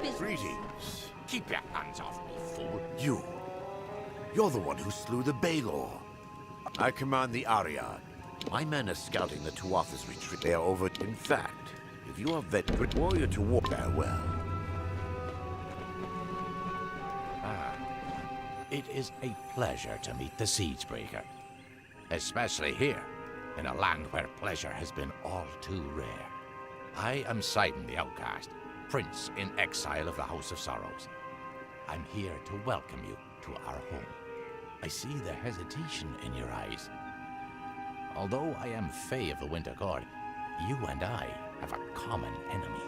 business. Greetings. Keep your hands off me, fool. You're the one who slew the Baelor. I command the Ariad. My men are scouting the Tuatha's retreat. They are over. In fact, if you are veteran warrior to war, farewell. It is a pleasure to meet the Siegebreaker. Especially here, in a land where pleasure has been all too rare. I am Sidon the Outcast, Prince in exile of the House of Sorrows. I'm here to welcome you to our home. I see the hesitation in your eyes. Although I am Fae of the Winter Court, you and I have a common enemy.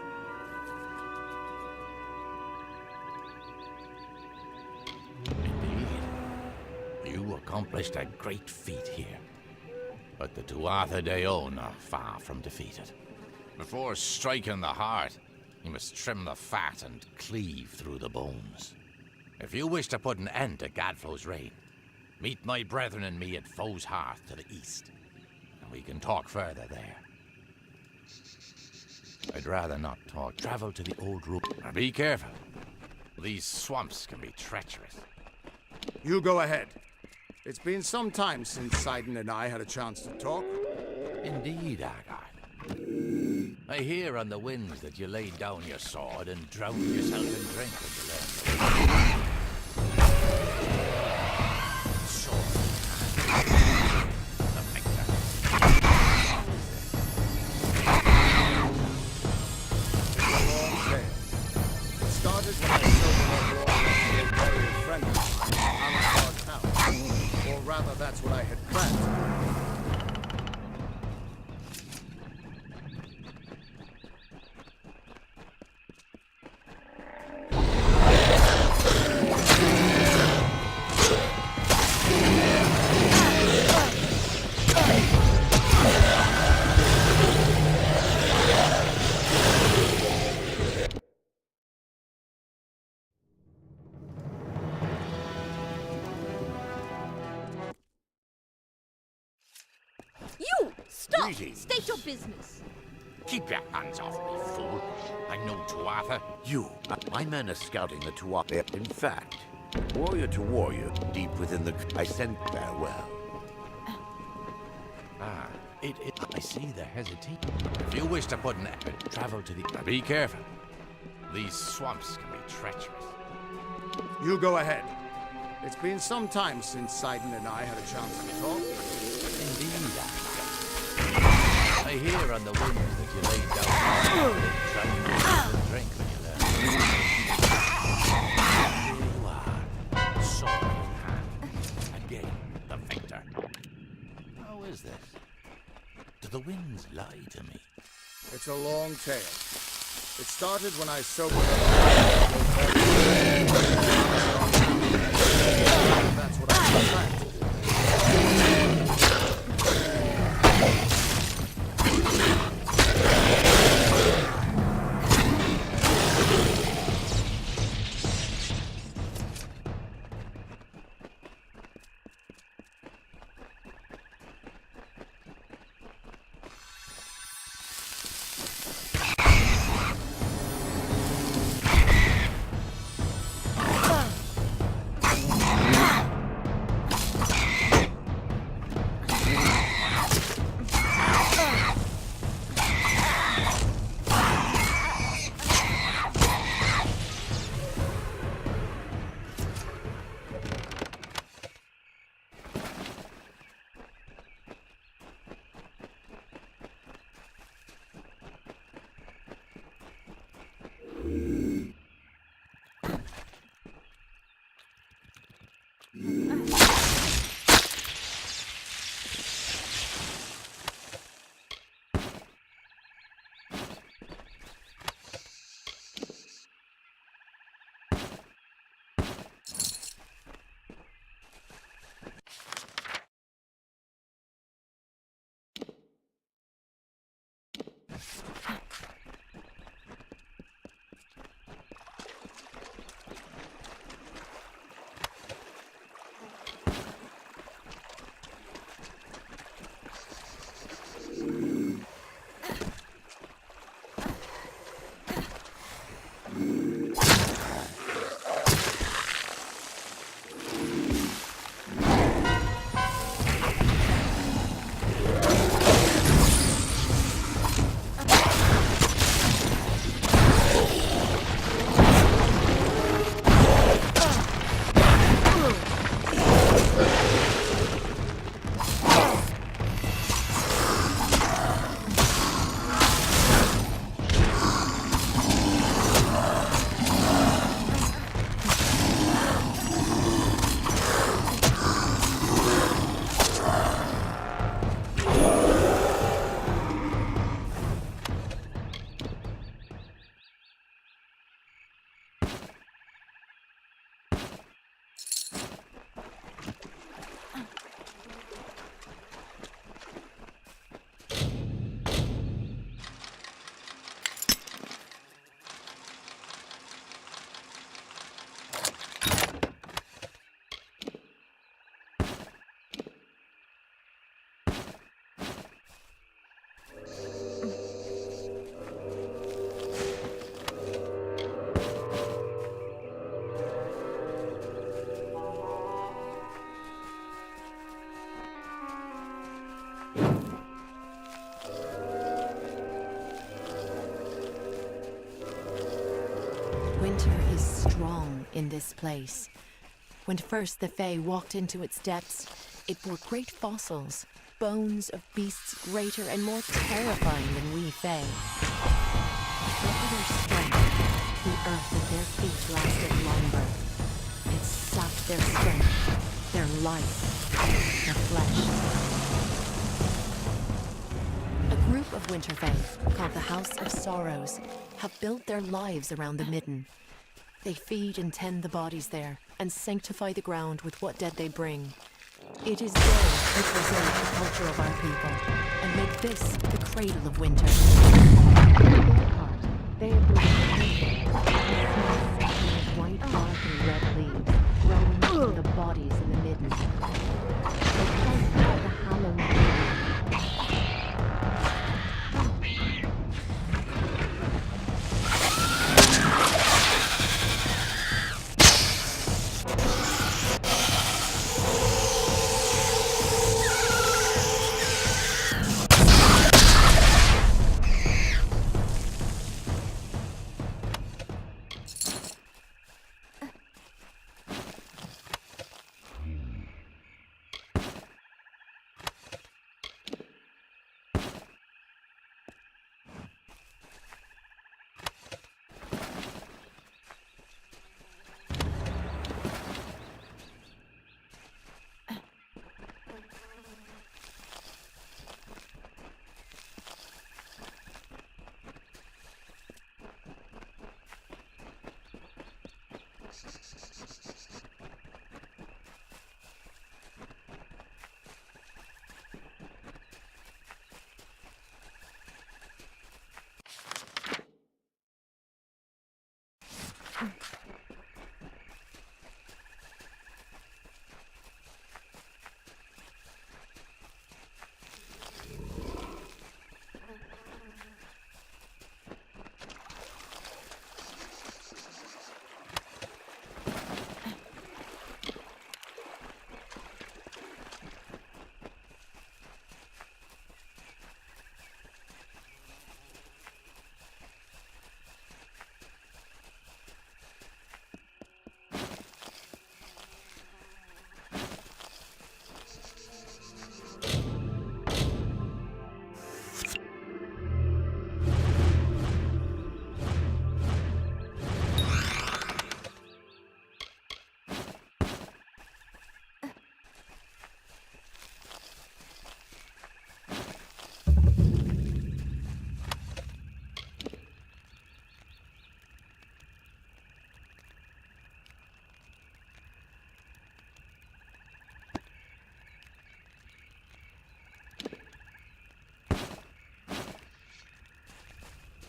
Indeed, you accomplished a great feat here. But the Tuatha De Own are far from defeated. Before striking the heart, you must trim the fat and cleave through the bones. If you wish to put an end to Gadflow's reign, meet my brethren and me at Foe's Hearth to the east, and we can talk further there. I'd rather not talk. Travel to the old route. Now be careful. These swamps can be treacherous. You go ahead. It's been some time since Sidon and I had a chance to talk. Indeed, Argyle. I hear on the winds that you laid down your sword and drowned yourself in drink when you left. Sword. The victor. It's a long tale. It started when I sobered up a very friend of mine, Amalur town. Or rather, that's what I had planned. You! Stop! Greetings. State your business. Keep your hands off me, fool. I'm no Tuatha. My men are scouting the Tuatha. In fact, warrior to warrior, deep within the... I sent farewell. I see the hesitation. If you wish to put an end, travel to the... Be careful. These swamps can be treacherous. You go ahead. It's been some time since Sidon and I had a chance to talk. Indeed, I hear on the winds that you laid down and drowned yourself in drink when you left. Here you are, sword in hand. Again, the victor. How is this? Do the winds lie to me? It's a long tale. It started when I sobered up. That's what I planned to do. strong in this place. When first the Fae walked into its depths, it bore great fossils, bones of beasts greater and more terrifying than we Fae. But for their strength, the earth at their feet lasted longer. It sapped their strength, their life, their flesh. A group of Winter Fae, called the House of Sorrows, have built their lives around the Midden. They feed and tend the bodies there, and sanctify the ground with what dead they bring. It is they who preserve the culture of our people, and make this the cradle of winter. For their part, they have built a white bark and red leaves, growing from the bodies in the Midden. They call it the hallowed tree.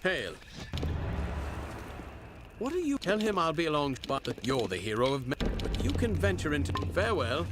Hail. What are you? Tell him I'll be along, but that you're the hero of men. But you can venture into farewell.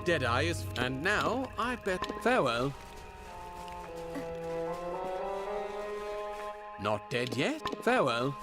Deadeye is... And now, I bet... Farewell. Not dead yet? Farewell.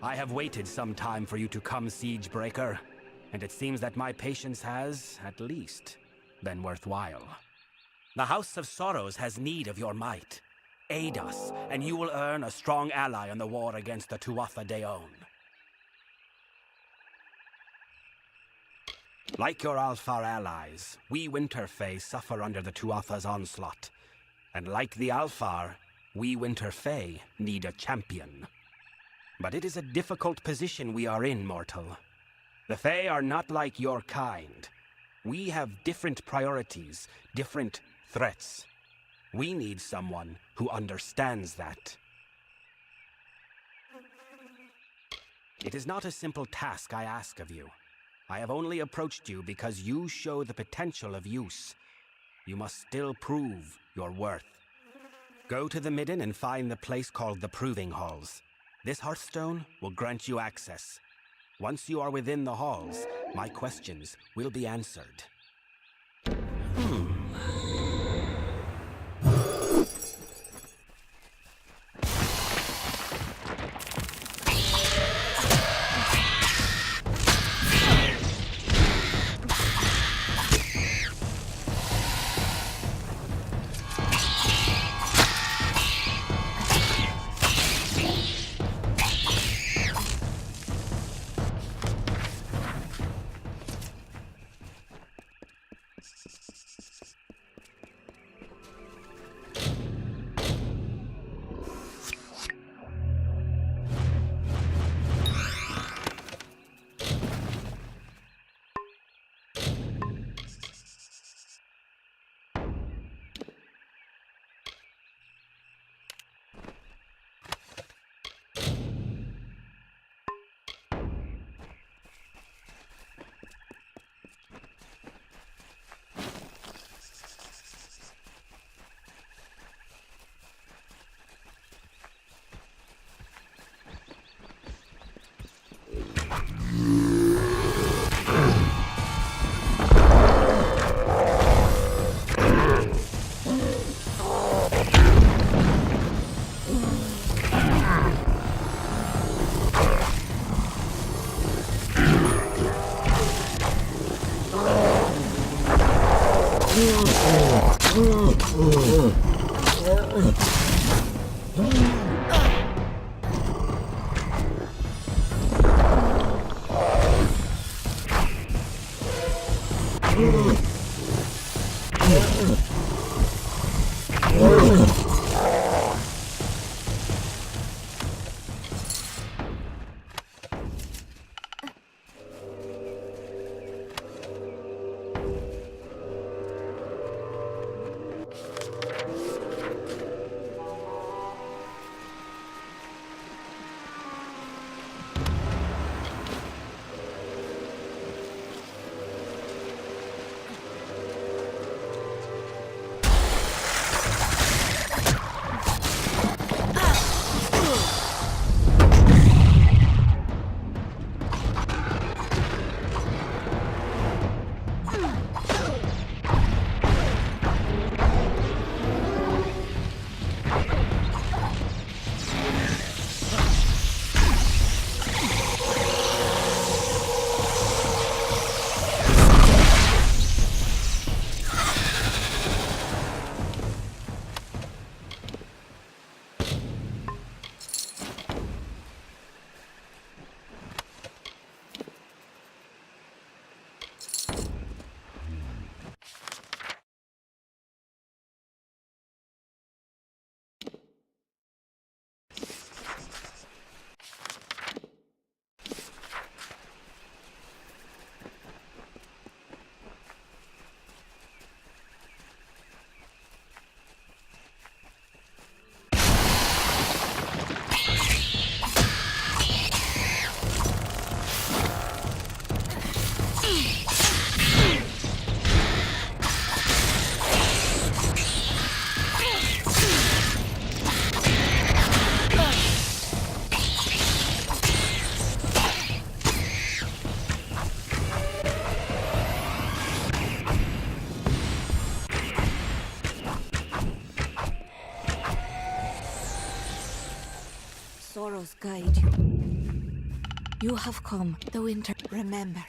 I have waited some time for you to come, Siegebreaker, and it seems that my patience has, at least, been worthwhile. The House of Sorrows has need of your might. Aid us, and you will earn a strong ally in the war against the Tuatha Deon. Like your Alfar allies, we Winterfey suffer under the Tuatha's onslaught. And like the Alfar, we Winterfey need a champion. But it is a difficult position we are in, mortal. The Fae are not like your kind. We have different priorities, different threats. We need someone who understands that. It is not a simple task I ask of you. I have only approached you because you show the potential of use. You must still prove your worth. Go to the Midden and find the place called the Proving Halls. This Hearthstone will grant you access. Once you are within the halls, my questions will be answered. sorrows guide you. You have come, the winter. Remember.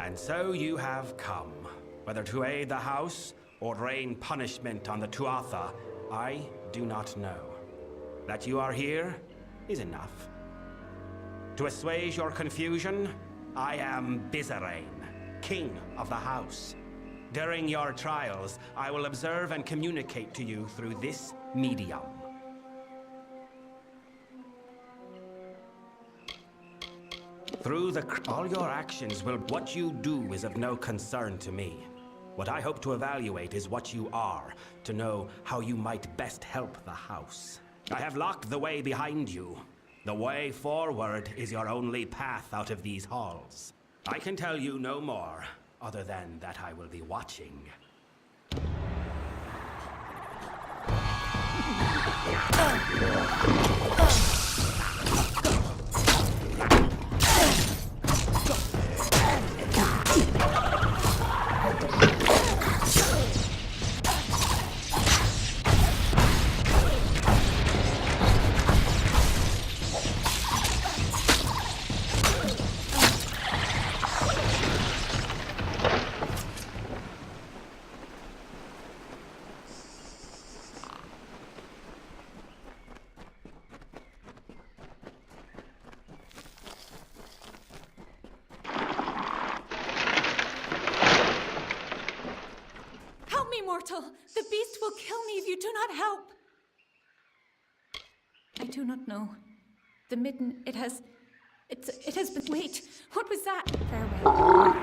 And so you have come, whether to aid the house or rain punishment on the Tuatha, I do not know. That you are here is enough. To assuage your confusion, I am Bizarane, king of the house. During your trials, I will observe and communicate to you through this medium. All your actions will... What you do is of no concern to me. What I hope to evaluate is what you are, to know how you might best help the house. I have locked the way behind you. The way forward is your only path out of these halls. I can tell you no more, other than that I will be watching. Mortal, the beast will kill me if you do not help. I do not know. The midden, it has been... Wait, what was that? Farewell.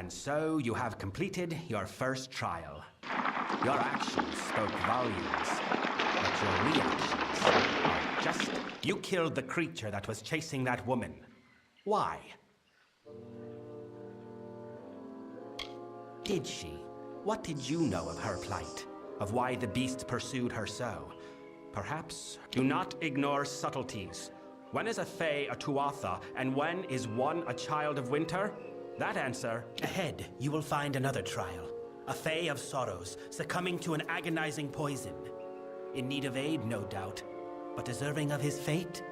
So you have completed your first trial. Your actions spoke volumes, but your reactions are just... You killed the creature that was chasing that woman. Why? Did she? What did you know of her plight? Of why the beast pursued her so? Perhaps... Do not ignore subtleties. When is a Fae a Tuatha, and when is one a child of winter? That answer, ahead, you will find another trial. A Fae of sorrows, succumbing to an agonizing poison. In need of aid, no doubt, but deserving of his fate,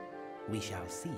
we shall see.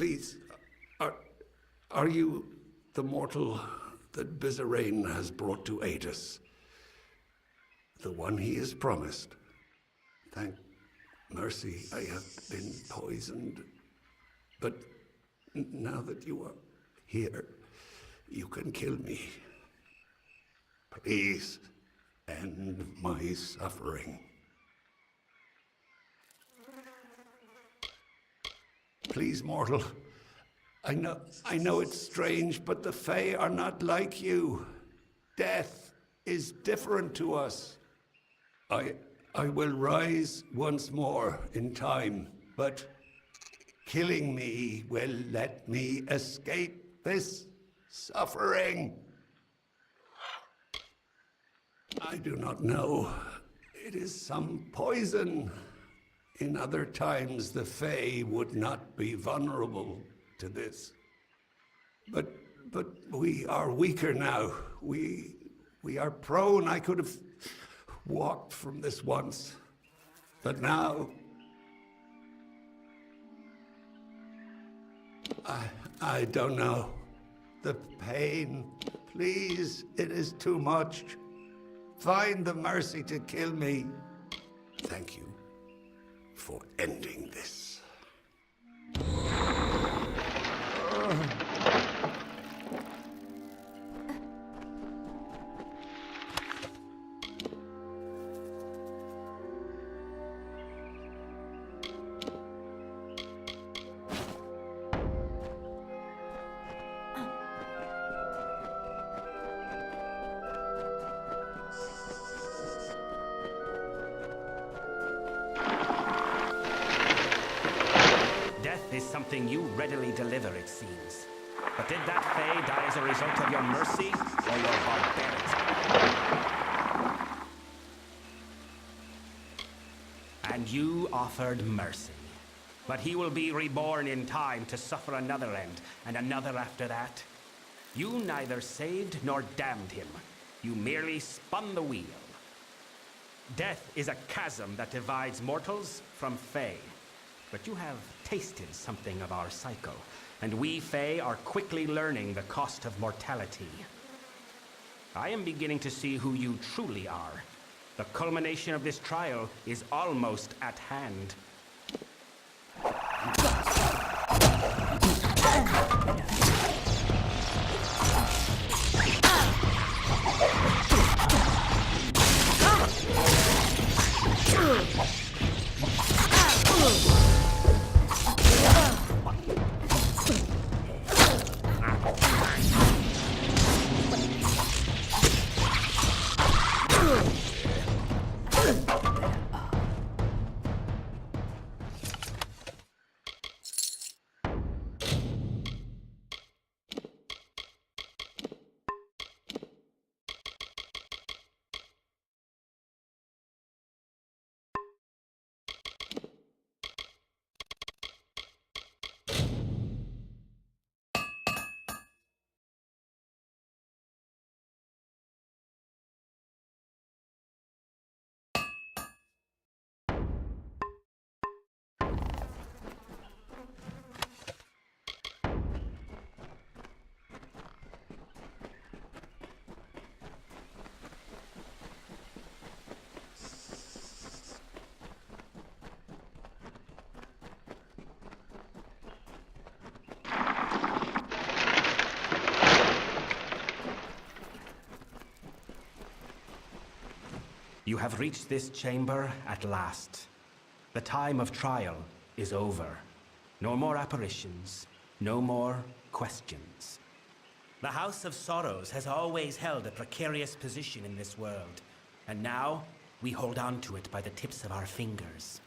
Please, are you the mortal that Bizarrain has brought to aid us? The one he is promised? Thank mercy, I have been poisoned. But now that you are here, you can kill me. Please, end my suffering. Please, mortal. I know it's strange, but the Fae are not like you. Death is different to us. I will rise once more in time, but killing me will let me escape this suffering. I do not know. It is some poison. In other times, the Fae would not be vulnerable to this. But we are weaker now. We are prone. I could have walked from this once. But now... I don't know. The pain. Please, it is too much. Find the mercy to kill me. Thank you for ending this. Is something you readily deliver, it seems. But did that Fae die as a result of your mercy or your barbarity? And you offered mercy. But he will be reborn in time to suffer another end, and another after that. You neither saved nor damned him. You merely spun the wheel. Death is a chasm that divides mortals from Fae. But you have tasted something of our cycle, and we Fae are quickly learning the cost of mortality. I am beginning to see who you truly are. The culmination of this trial is almost at hand. You have reached this chamber at last. The time of trial is over. No more apparitions, no more questions. The House of Sorrows has always held a precarious position in this world, and now we hold on to it by the tips of our fingers.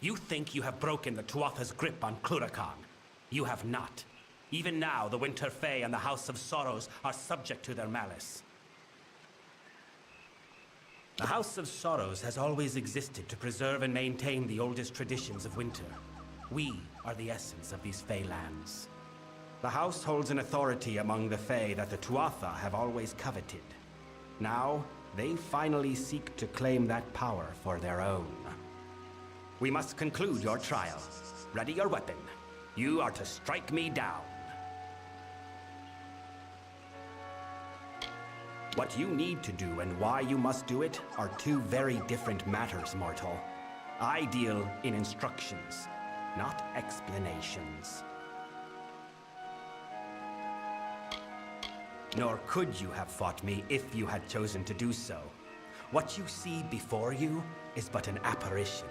You think you have broken the Tuatha's grip on Cluracan. You have not. Even now, the Winter Fae and the House of Sorrows are subject to their malice. The House of Sorrows has always existed to preserve and maintain the oldest traditions of winter. We are the essence of these Fae lands. The House holds an authority among the Fae that the Tuatha have always coveted. Now, they finally seek to claim that power for their own. We must conclude your trial. Ready your weapon. You are to strike me down. What you need to do and why you must do it are two very different matters, mortal. I deal in instructions, not explanations. Nor could you have fought me if you had chosen to do so. What you see before you is but an apparition.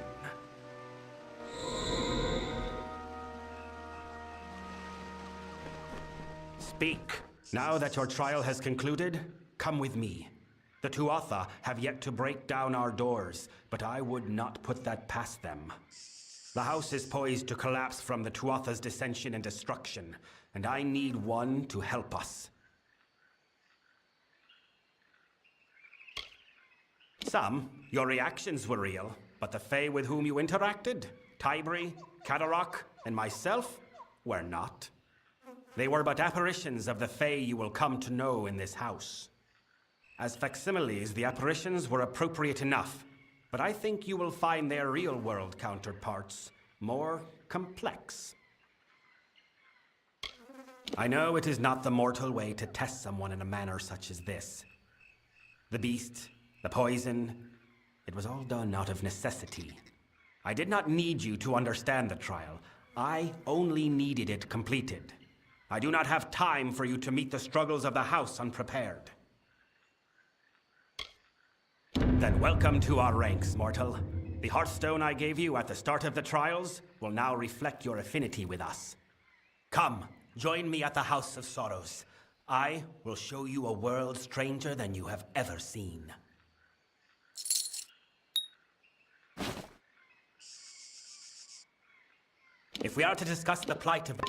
Speak. Now that your trial has concluded, come with me. The Tuatha have yet to break down our doors, but I would not put that past them. The house is poised to collapse from the Tuatha's dissension and destruction, and I need one to help us. Your reactions were real, but the Fae with whom you interacted, Tybri, Kadarok, and myself, were not. They were but apparitions of the Fae you will come to know in this house. As facsimiles, the apparitions were appropriate enough, but I think you will find their real-world counterparts more complex. I know it is not the mortal way to test someone in a manner such as this. The beast, the poison, it was all done out of necessity. I did not need you to understand the trial. I only needed it completed. I do not have time for you to meet the struggles of the house unprepared. Then welcome to our ranks, mortal. The Hearthstone I gave you at the start of the trials will now reflect your affinity with us. Come, join me at the House of Sorrows. I will show you a world stranger than you have ever seen. If we are to discuss the plight of...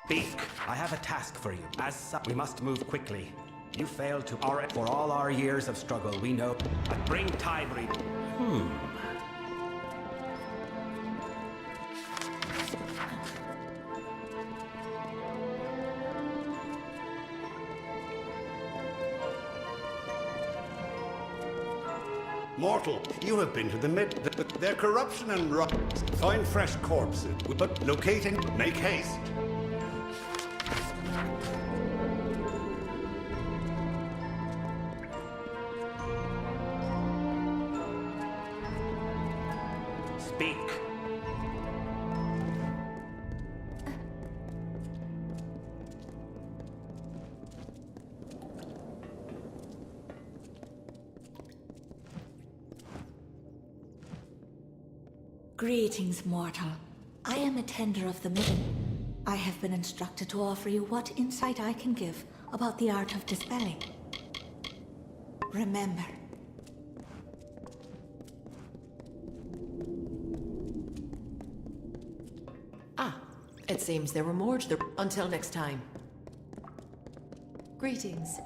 Speak. I have a task for you. As such, we must move quickly. You failed to for all our years of struggle, we know. But bring Tybri. Mortal, you have been to the mid... Their corruption and rot. Find fresh corpses, but locate and make haste. Speak. Greetings, mortal. I am a tender of the midden. I have been instructed to offer you what insight I can give about the art of dispelling. Remember. It seems there were more to the... Until next time. Greetings.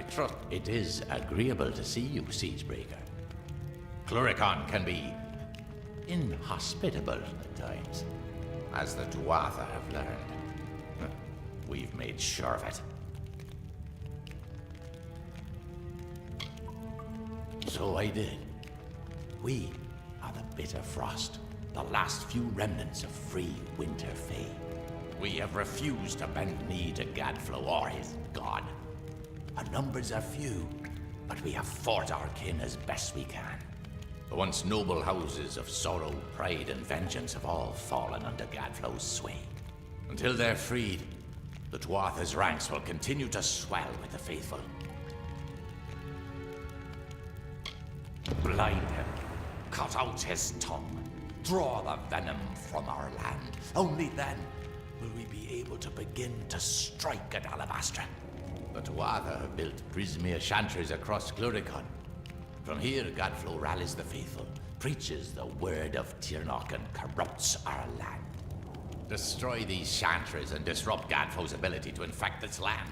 I trust it is agreeable to see you, Siegebreaker. Cluricon can be inhospitable at times, as the Tuatha have learned. We've made sure of it. So I did. We are the Bitter Frost, the last few remnants of free Winter Fae. We have refused to bend knee to Gadflow or his god. Our numbers are few, but we have fought our kin as best we can. The once noble houses of Sorrow, Pride, and Vengeance have all fallen under Gadflow's sway. Until they're freed, the Tuatha's ranks will continue to swell with the faithful. Blind him, cut out his tongue, draw the venom from our land. Only then will we be able to begin to strike at Alabastra. The Tuatha have built Prismere chantries across Cluricon. From here, Gadflow rallies the faithful, preaches the word of Tirnoch, and corrupts our land. Destroy these chantries and disrupt Gadflow's ability to infect its land.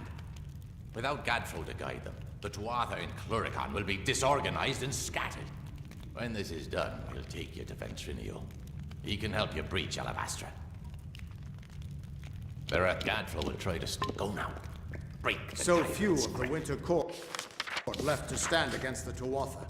Without Gadflow to guide them, the Tuatha in Cluricon will be disorganized and scattered. When this is done, we'll take you to Ventrinio. He can help you breach Alabastra. Gadflow will try to go now. Break the So tyrant's few of the grip. Winter Court left to stand against the Tuatha.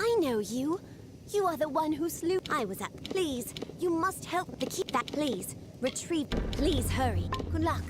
I know you. You are the one who slew. I was at. Please, you must help the keep that. Please, retrieve. Please hurry. Good luck.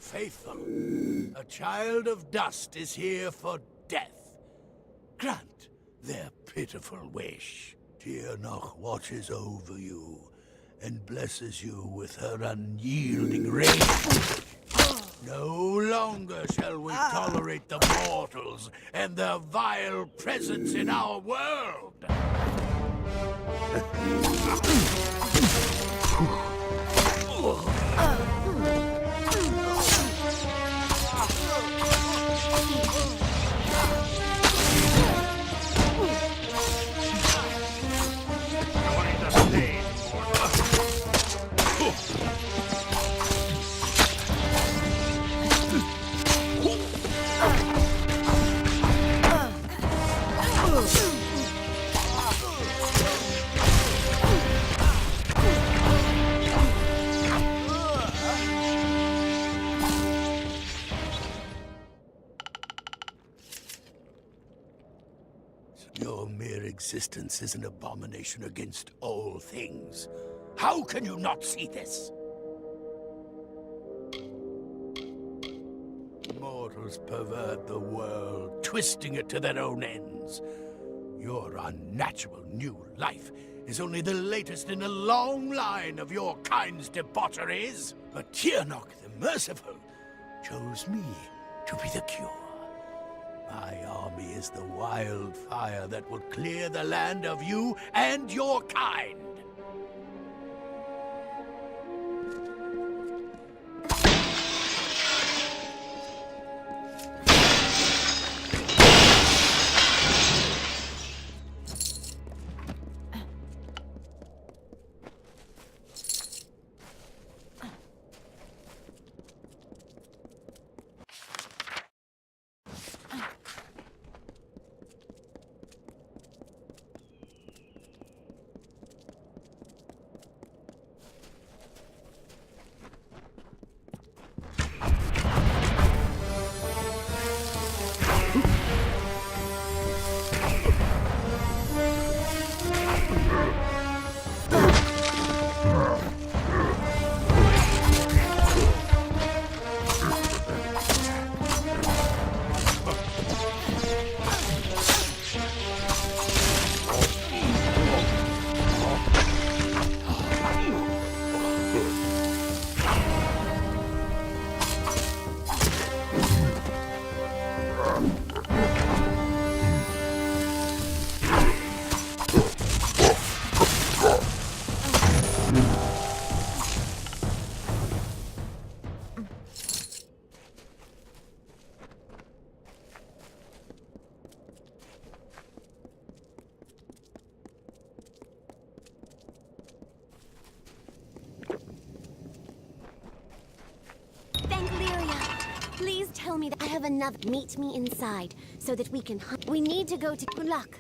Faithful, a child of dust is here for death. Grant their pitiful wish. Tirnoch watches over you and blesses you with her unyielding rage. No longer shall we tolerate the mortals and their vile presence in our world. Your mere existence is an abomination against all things. How can you not see this? Mortals pervert the world, twisting it to their own ends. Your unnatural new life is only the latest in a long line of your kind's debaucheries. But Tirnoch the Merciful chose me to be the cure. My army is the wildfire that will clear the land of you and your kind. have another. Meet me inside so that we can hunt. We need to go to. Good luck.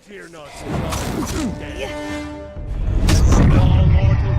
Fear not, all mortal.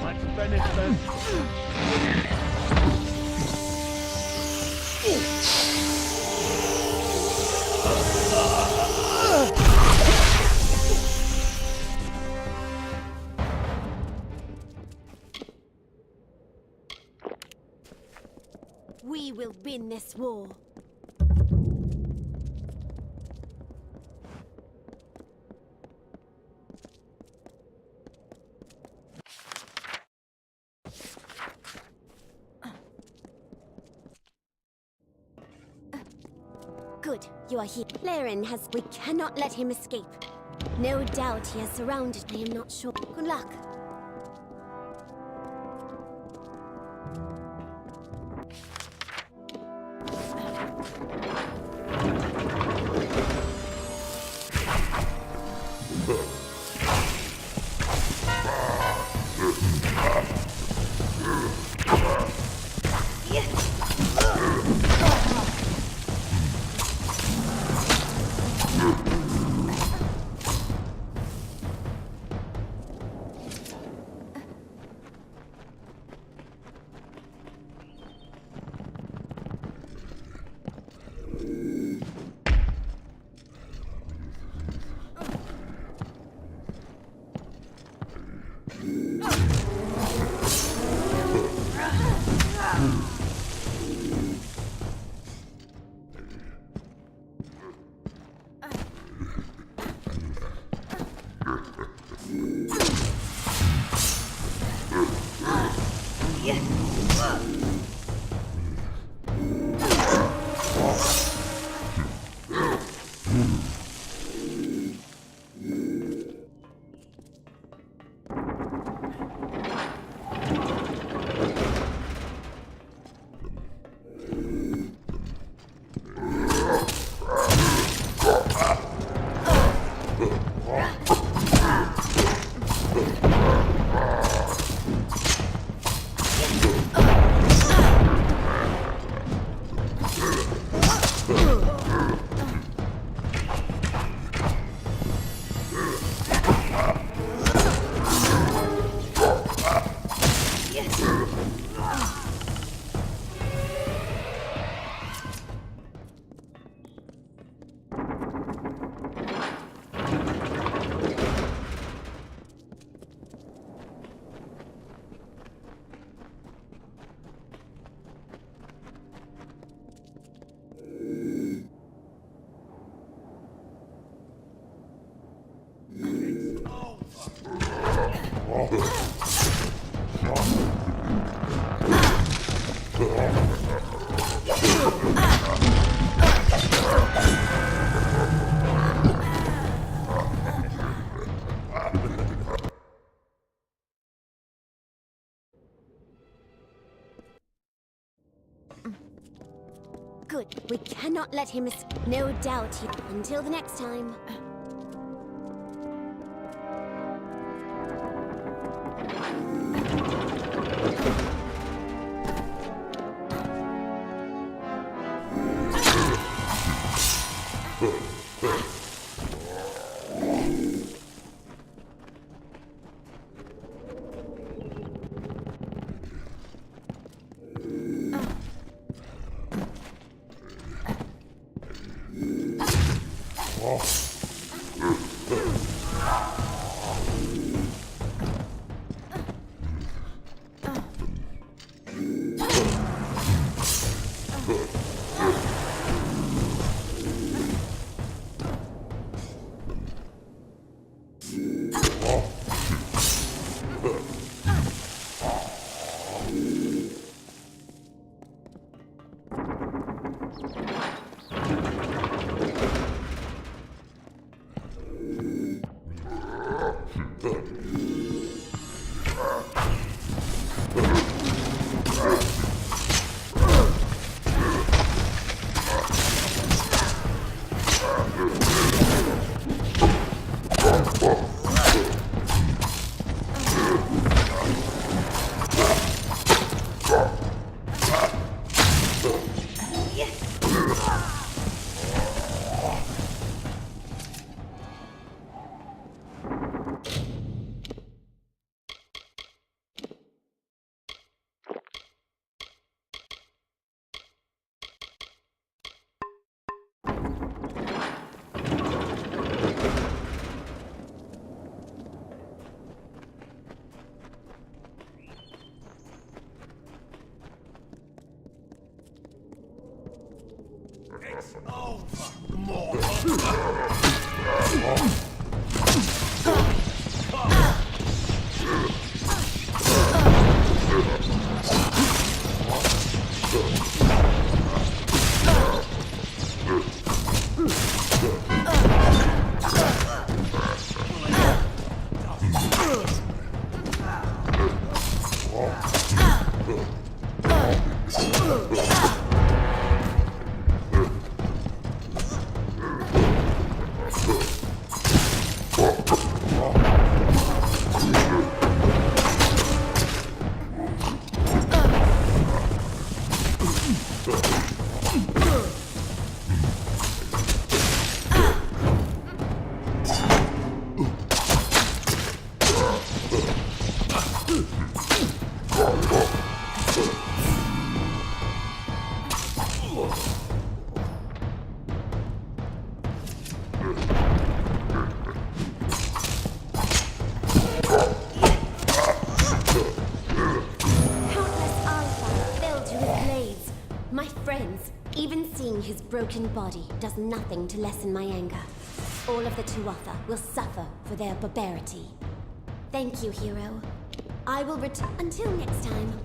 Let's finish this. We will win this war. Good, you are here. Laren has. We cannot let him escape. No doubt he has surrounded. I am not sure. Good luck. Good. We cannot let him escape. No doubt he. Until the next time. It's his broken body does nothing to lessen my anger. All of the Tuatha will suffer for their barbarity. Thank you, hero. I will return until next time.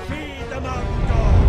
Feed the mountain dog!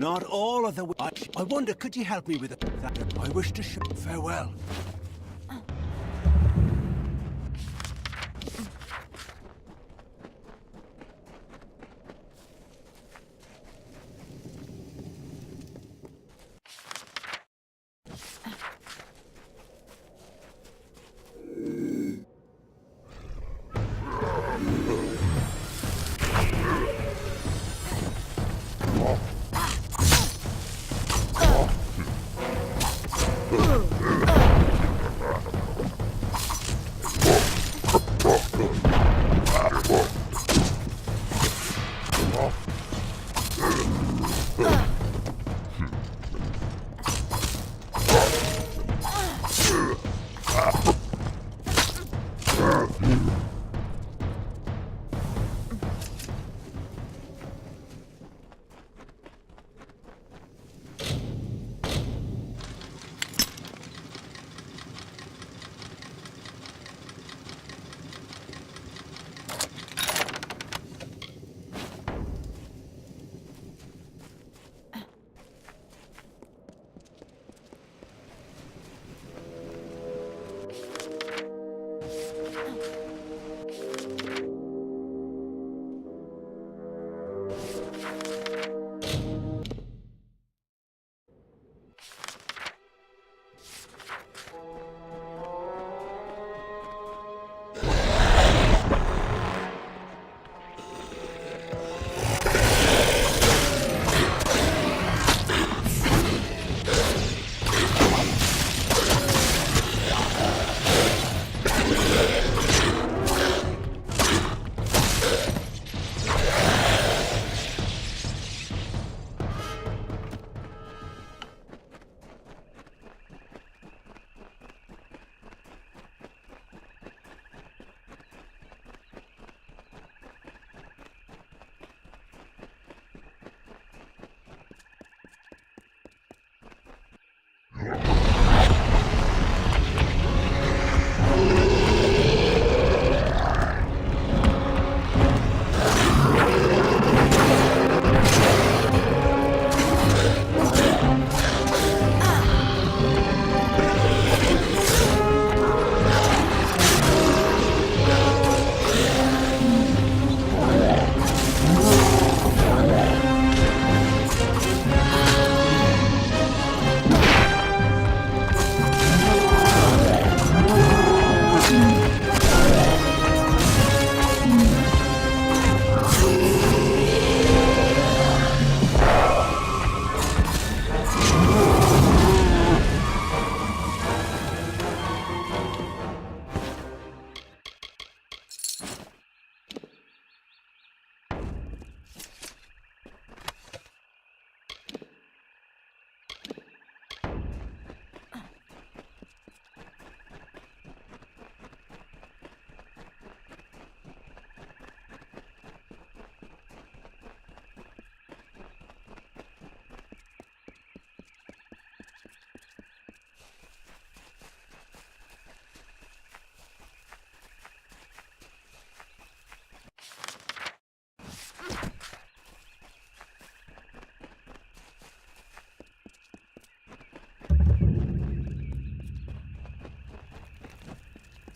Not all of the... I wonder, could you help me with it? I wish to farewell.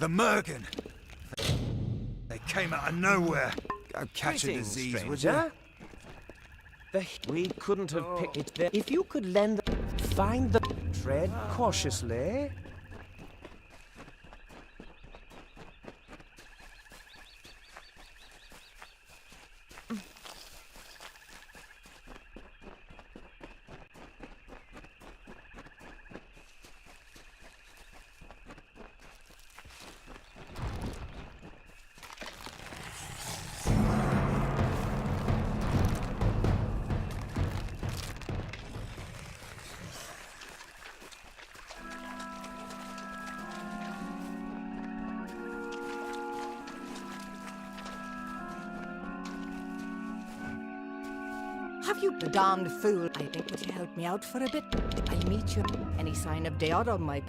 The Mergen. They came out of nowhere. Go catch a Greetings, disease, would stranger. you? We couldn't have picked it there. If you could lend find the tread cautiously. Have you the damned fool? I think would you help me out for a bit? I'll meet you. Any sign of Deodo, my...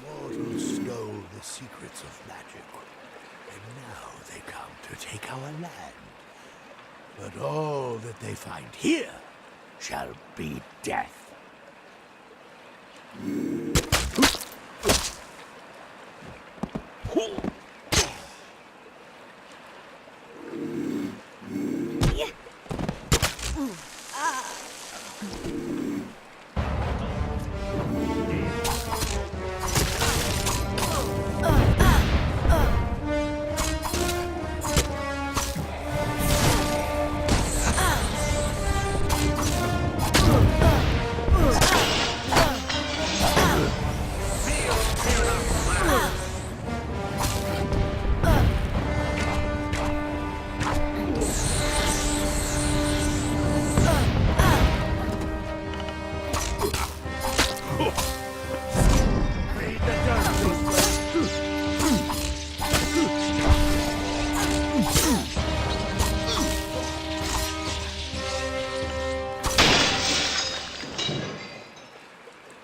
Mortals stole the secrets of magic, and now they come to take our land. But all that they find here shall be death.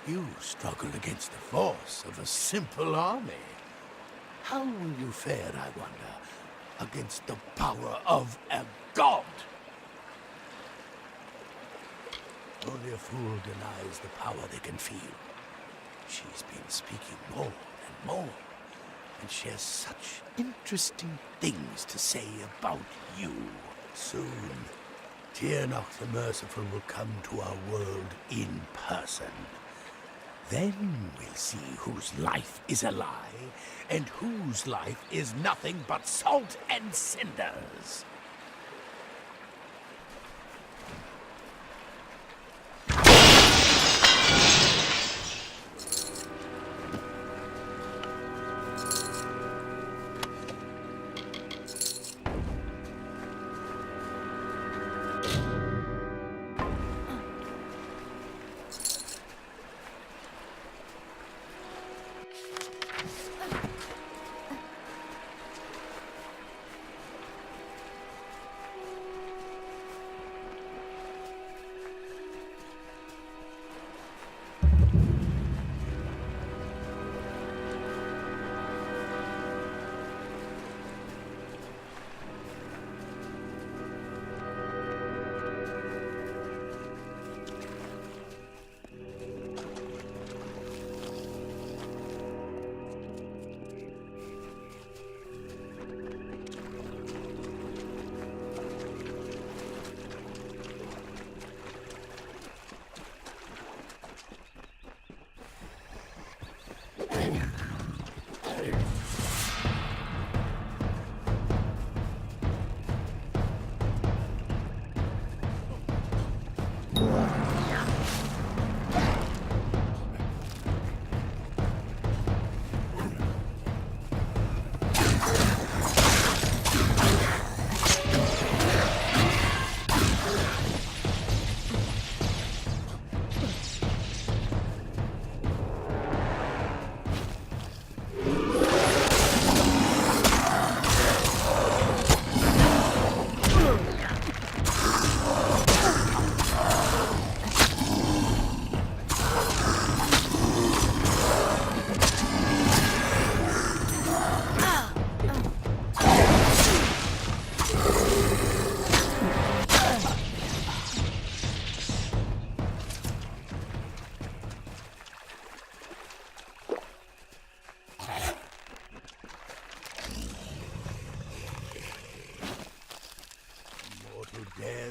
You struggle against the force of a simple army. How will you fare, I wonder, against the power of a god? Only a fool denies the power they can feel. She's been speaking more and more, and she has such interesting things to say about you. Soon, Tiernach the Merciful will come to our world in person. Then we'll see whose life is a lie, and whose life is nothing but salt and cinders.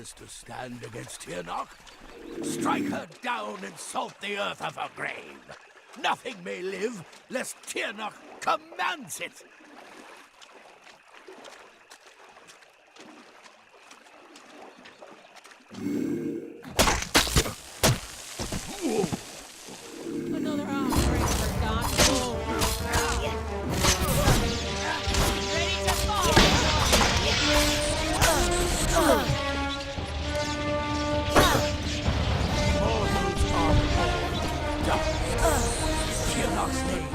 dares to stand against Tirnoch? Strike her down and salt the earth of her grave. Nothing may live lest Tirnoch commands it. Another offering for God's soul. Ready to fall! Mortals are born dark. Tirnoch's name.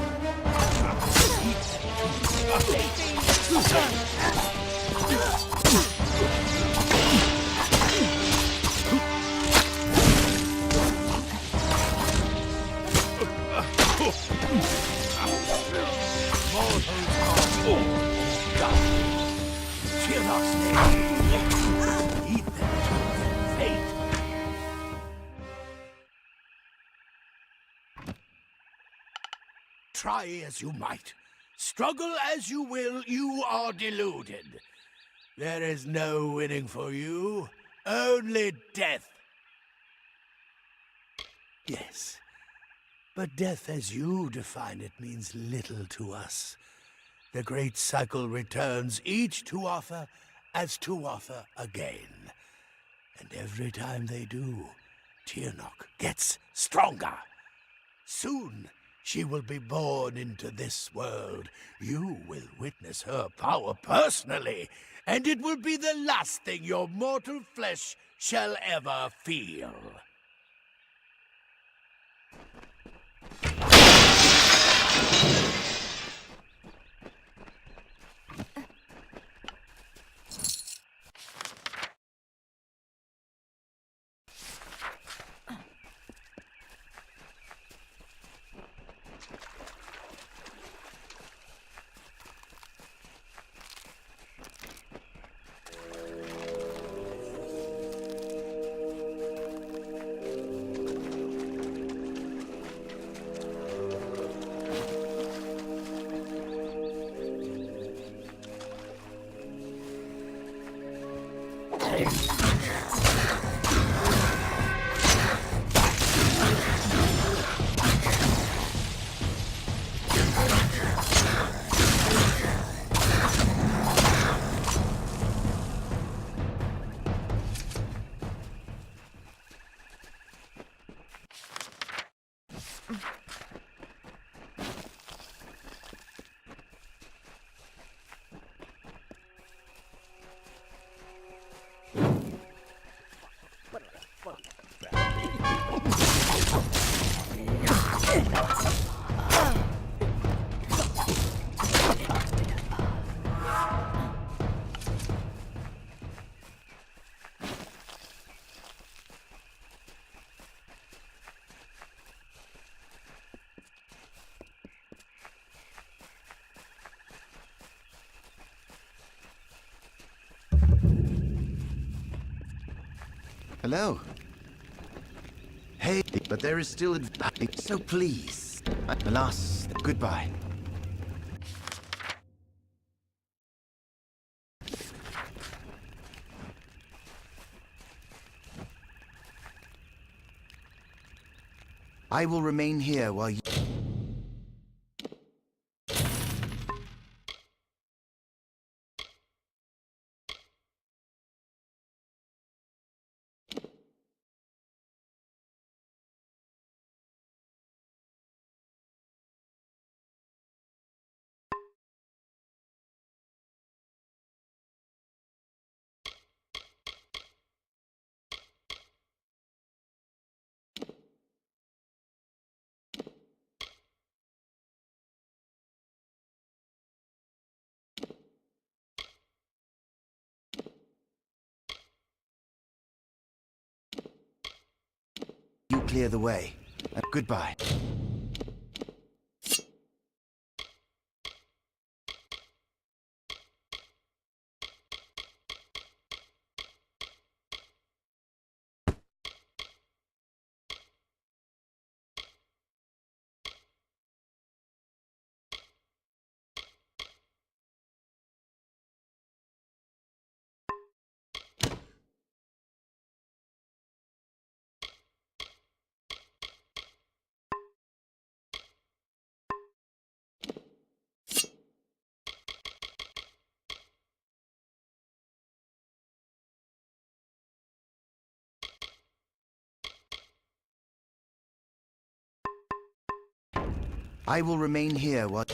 Mortals are born dark. Tirnoch's name. Lead them to their fate. Try as you might, struggle as you will, you are deluded. There is no winning for you, only death. Yes, but death as you define it means little to us. The great cycle returns each Tuatha as Tuatha again. And every time they do, Tirnoch gets stronger. Soon, she will be born into this world. You will witness her power personally, and it will be the last thing your mortal flesh shall ever feel. Hello. Hey, but there is still so please. Alas, goodbye. I will remain here while you... You clear the way. Goodbye. I will remain here while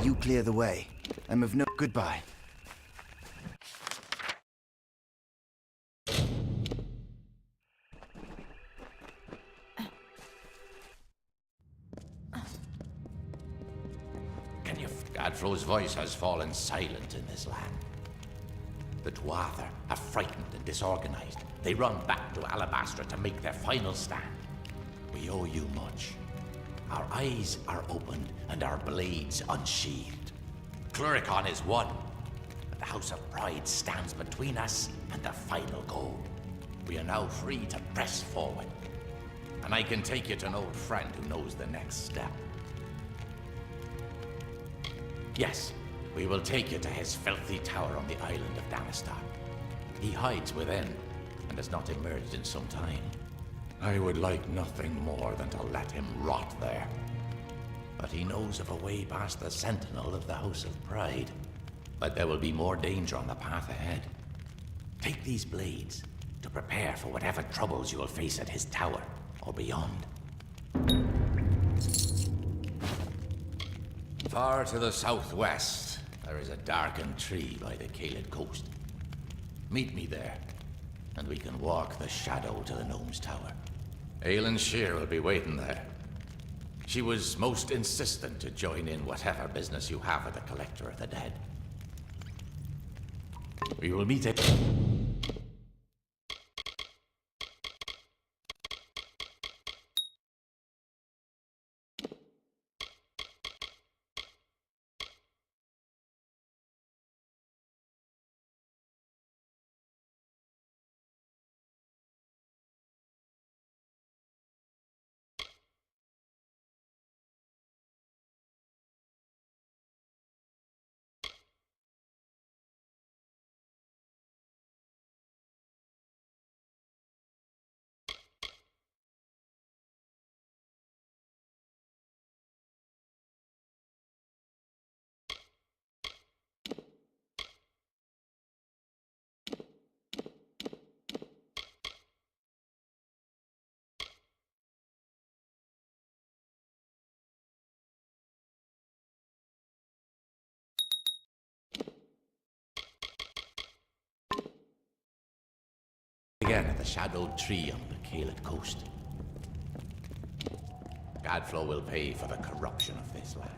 you clear the way. I'm of no goodbye. Gadflo's voice has fallen silent in this land. The Tuatha are frightened and disorganized. They run back to Alabastra to make their final stand. We owe you much. Our eyes are opened and our blades unsheathed. Cluricon is won, but the House of Pride stands between us and the final goal. We are now free to press forward. And I can take you to an old friend who knows the next step. Yes, we will take you to his filthy tower on the island of Danistar. He hides within, and has not emerged in some time. I would like nothing more than to let him rot there. But he knows of a way past the sentinel of the House of Pride. But there will be more danger on the path ahead. Take these blades to prepare for whatever troubles you will face at his tower or beyond. Far to the southwest, there is a darkened tree by the Caelid coast. Meet me there, and we can walk the shadow to the gnome's tower. Aelin Shear will be waiting there. She was most insistent to join in whatever business you have with the Collector of the Dead. We will meet at... Again at the shadowed tree on the Caelid coast. Gadflo will pay for the corruption of this land.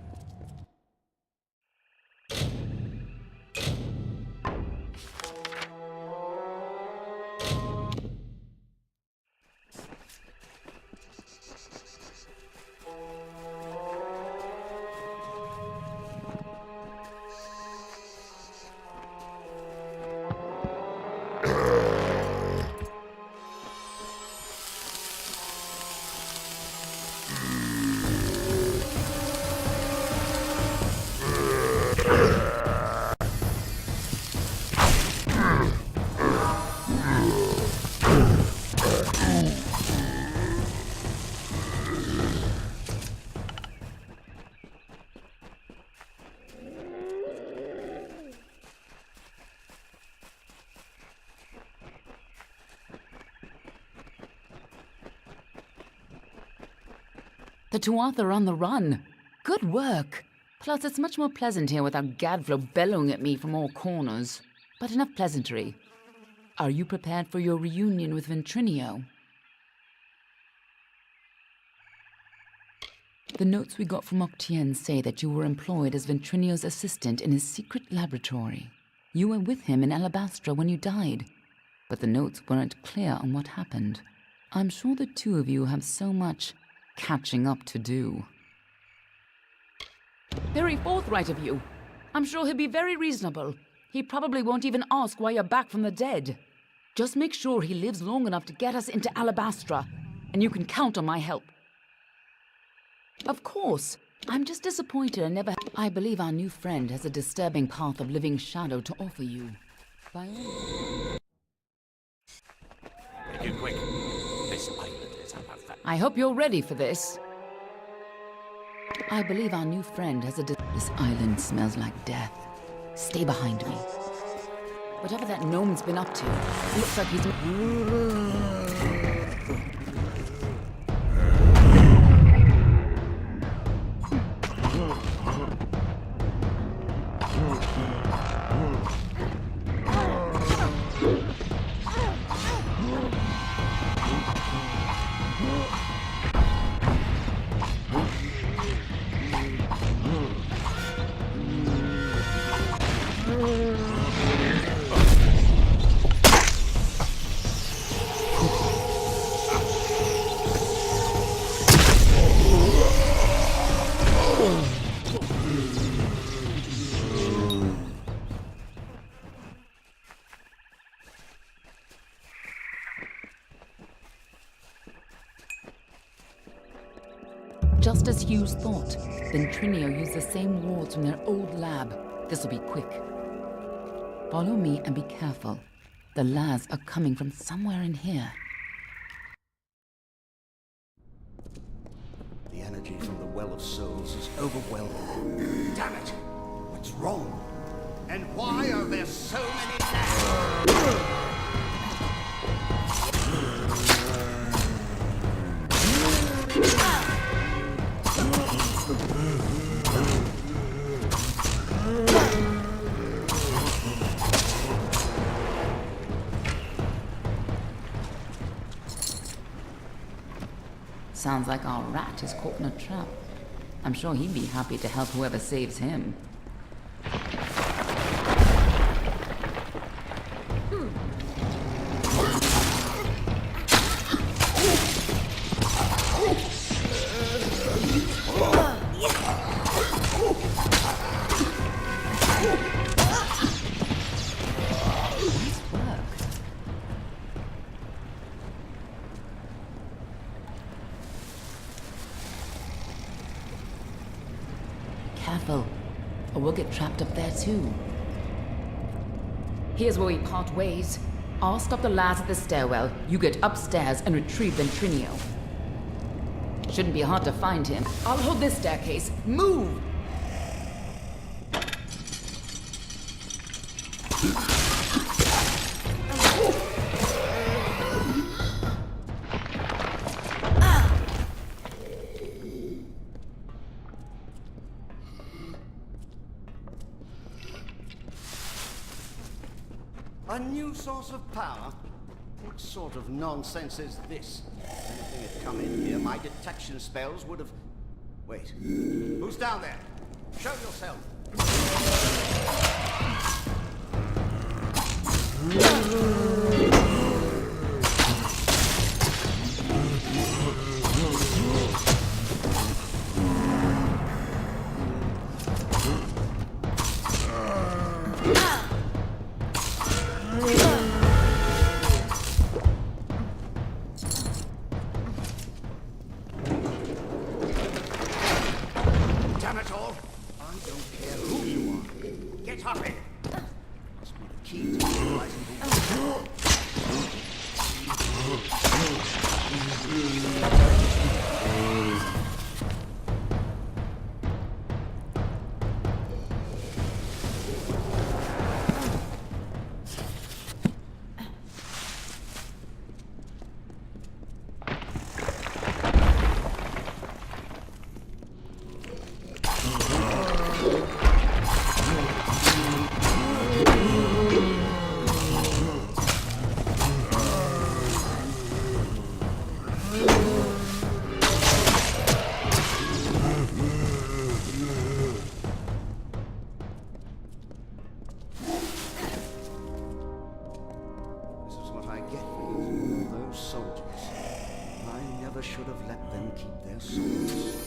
The Tuatha are on the run. Good work. Plus, it's much more pleasant here without Gadflo bellowing at me from all corners. But enough pleasantry. Are you prepared for your reunion with Ventrinio? The notes we got from Octien say that you were employed as Ventrinio's assistant in his secret laboratory. You were with him in Alabastra when you died, but the notes weren't clear on what happened. I'm sure the two of you have so much catching up to do. Very forthright of you. I'm sure he'll be very reasonable. He probably won't even ask why you're back from the dead. Just make sure he lives long enough to get us into Alabastra, and you can count on my help. Of course. I'm just disappointed I never... I believe our new friend has a disturbing path of living shadow to offer you. By all... Make it quick. This island is up. I hope you're ready for this. I believe our new friend has a... This island smells like death. Stay behind me. Whatever that gnome's been up to, it looks like he's... Just as Hughes thought, Ventrinio used the same wards from their old lab. This'll be quick. Follow me and be careful. The lads are coming from somewhere in here. The energy from the Well of Souls is overwhelming. Damn it! What's wrong? And why are there so many lads? Sounds like our rat is caught in a trap. I'm sure he'd be happy to help whoever saves him. Careful, or we'll get trapped up there too. Here's where we part ways. I'll stop the lads at the stairwell. You get upstairs and retrieve Ventrinio. Shouldn't be hard to find him. I'll hold this staircase. Move! A new source of power? What sort of nonsense is this? If anything had come in here, my detection spells would have... Wait. Who's down there? Show yourself. Damn it all! I don't care who you are. Get up here! Must be the key to realizing should have let them keep their souls.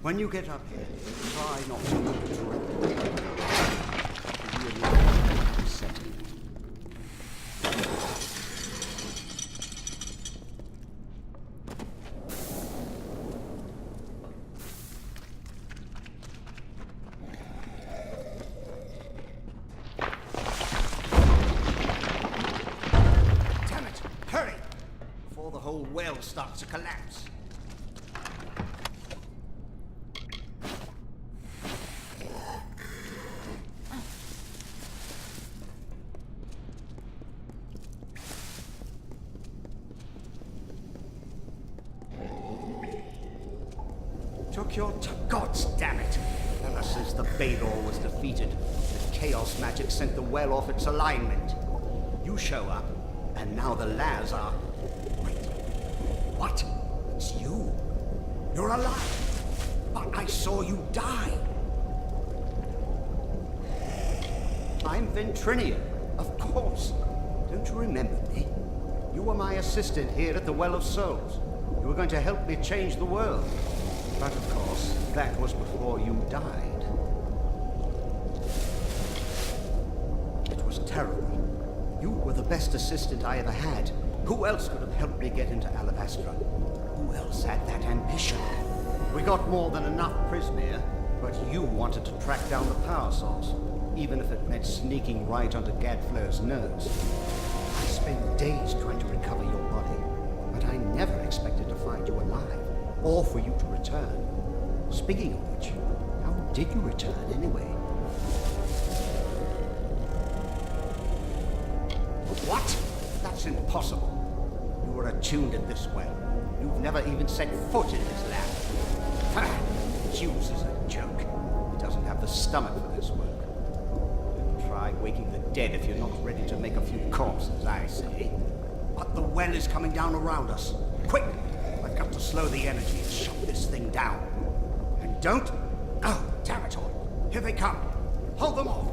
When you get up here, try not to look directly. Really upsetting. Damn it! Hurry! Before the whole well starts to collapse. Took your gods, damn it! Ever since the Baylor was defeated, the chaos magic sent the well off its alignment. You show up, and now the Laz are... Wait. What? It's you. You're alive. But I saw you die. I'm Ventrinian, of course. Don't you remember me? You were my assistant here at the Well of Souls. You were going to help me change the world. But of course, that was before you died. It was terrible. You were the best assistant I ever had. Who else could have helped me get into Alabastra? Who else had that ambition? We got more than enough Prismere, but you wanted to track down the power source, even if it meant sneaking right onto Gadflur's nose. I spent days trying to recover your body, but I never expected to find you alive. Or for you to return. Speaking of which, how did you return anyway? What? That's impossible. You were attuned at this well. You've never even set foot in this lab. Ha! Zeus is a joke. He doesn't have the stomach for this work. Don't try waking the dead if you're not ready to make a few corpses, I say. But the well is coming down around us. Quick! I've got to slow the energy and shut this thing down. And don't... Oh, damn it all. Here they come. Hold them off.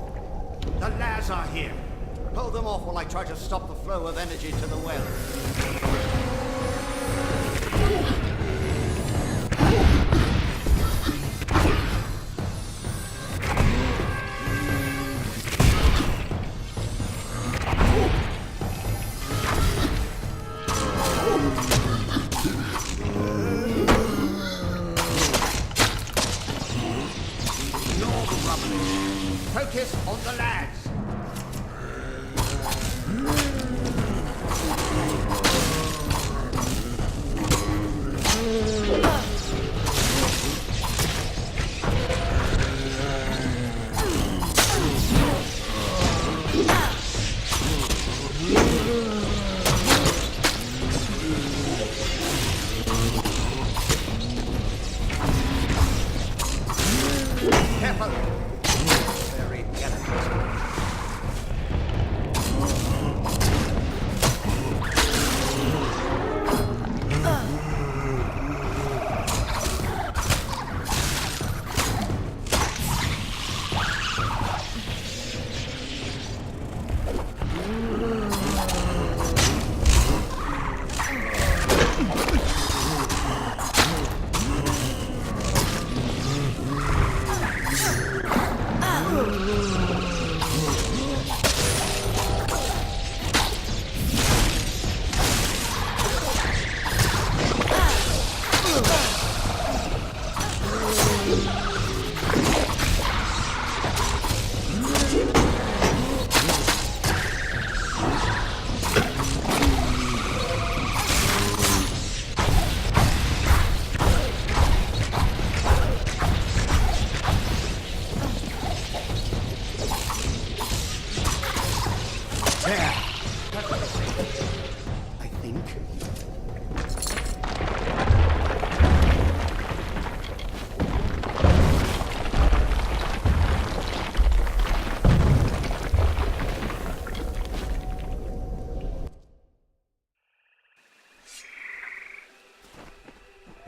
The Laz are here. Hold them off while I try to stop the flow of energy to the well. Focus on the lads. Careful. Very delicate. I think.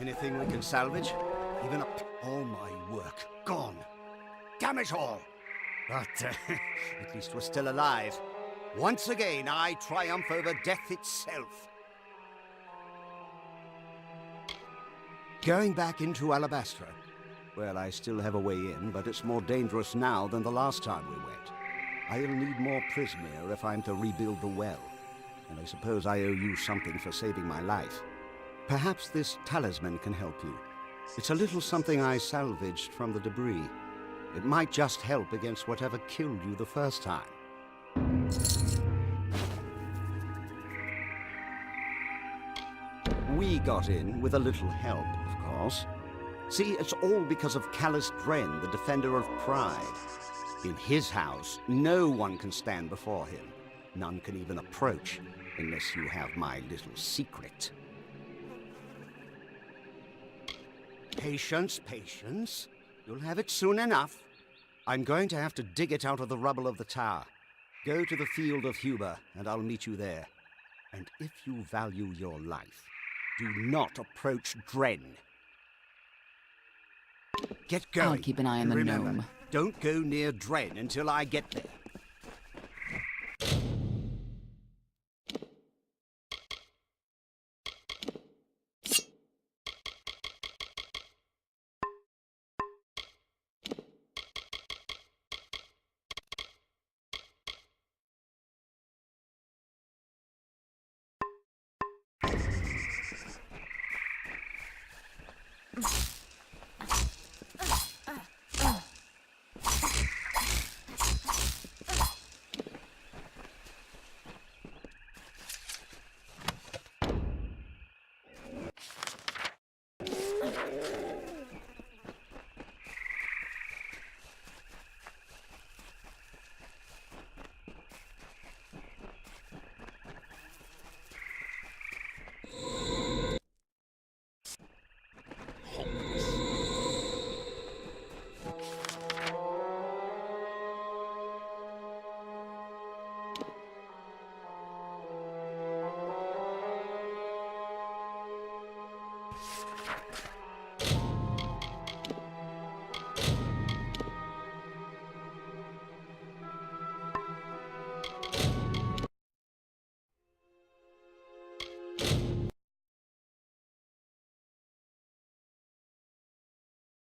Anything we can salvage? Even up. All my work gone. Damn it all! But at least we're still alive. Once again, I triumph over death itself. Going back into Alabastra, Well, I still have a way in, but it's more dangerous now than the last time we went. I'll need more Prismere if I'm to rebuild the well. And I suppose I owe you something for saving my life. Perhaps this talisman can help you. It's a little something I salvaged from the debris. It might just help against whatever killed you the first time. We got in with a little help, of course. See, it's all because of Callus Dren, the defender of pride. In his house, no one can stand before him. None can even approach, unless you have my little secret. Patience, patience. You'll have it soon enough. I'm going to have to dig it out of the rubble of the tower. Go to the field of Huber, and I'll meet you there. And if you value your life, do not approach Dren. Get going. I'll keep an eye on the Remember, gnome. don't go near Dren until I get there.